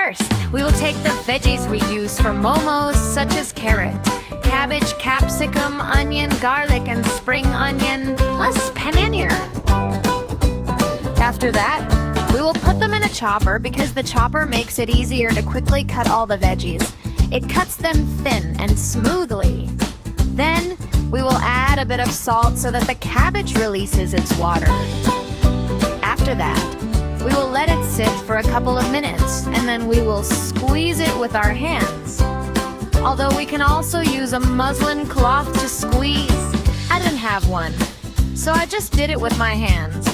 First, we will take the veggies we use for momos, such as carrot, cabbage, capsicum, onion, garlic, and spring onion, plus paneer. After that, we will put them in a chopper because the chopper makes it easier to quickly cut all the veggies. It cuts them thin and smoothly. Then, we will add a bit of salt so that the cabbage releases its water. After that, we will let it sit for a couple of minutes, and then we will squeeze it with our hands. Although we can also use a muslin cloth to squeeze. I didn't have one, so I just did it with my hands.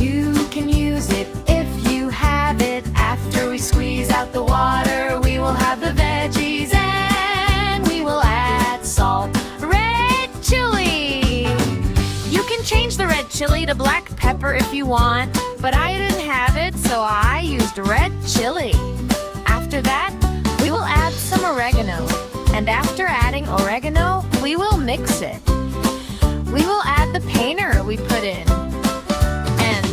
You can use it if you have it. After we squeeze out the water, we will have the veggies and we will add salt. Red chili! You can change the red chili to black pepper if you want, but I didn't have it, so I used red chili. After that, we will add some oregano, and after adding oregano, we will mix it. We will add the paneer we put in. And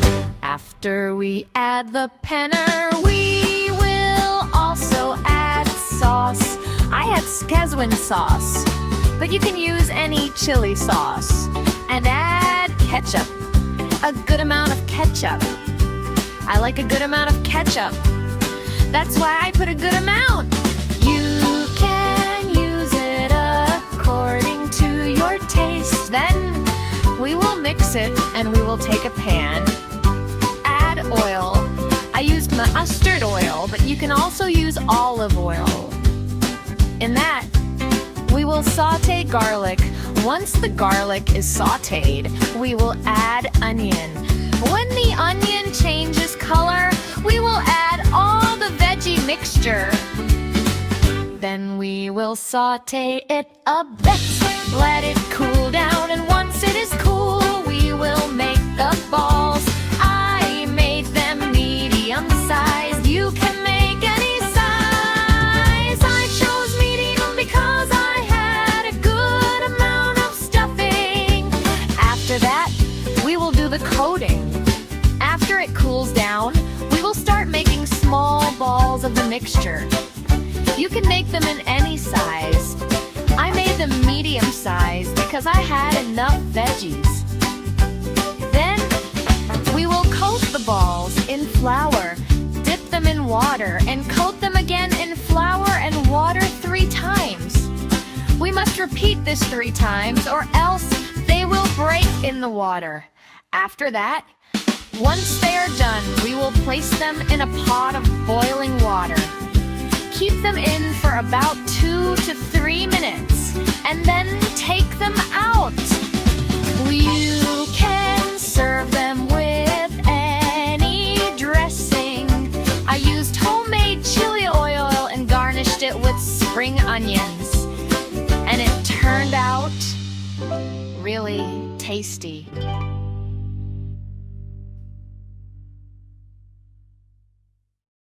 after we add the paneer, we will also add sauce. I had Schezwan sauce, but you can use any chili sauce. And add ketchup. A good amount of ketchup. I like a good amount of ketchup. That's why I put a good amount. You can use it according to your taste. Then we will mix it and we will take a pan. Add oil. I used mustard oil, but you can also use olive oil. In that, we will saute garlic. Once the garlic is sauteed, we will add onion. When the onion changes color, we will add all the veggie mixture. Then we will saute it a bit. Let it cool down, and once it is cool, we will make the balls. I made them medium-sized. You can make any size. I chose medium because I had a good amount of stuffing. After that, we will do the coating. After it cools down, we will start making small balls of the mixture. You can make them in any size. I made them medium-sized because I had enough veggies. Then, we will coat the balls in flour, dip them in water, and coat them again in flour and water 3 times. We must repeat this 3 times or else they will break in the water. After that, once they are done, we will place them in a pot of boiling water. Keep them in for about 2 to 3 minutes, and then take them out. You can serve them with any dressing. I used homemade chili oil and garnished it with spring onions, and it turned out really tasty.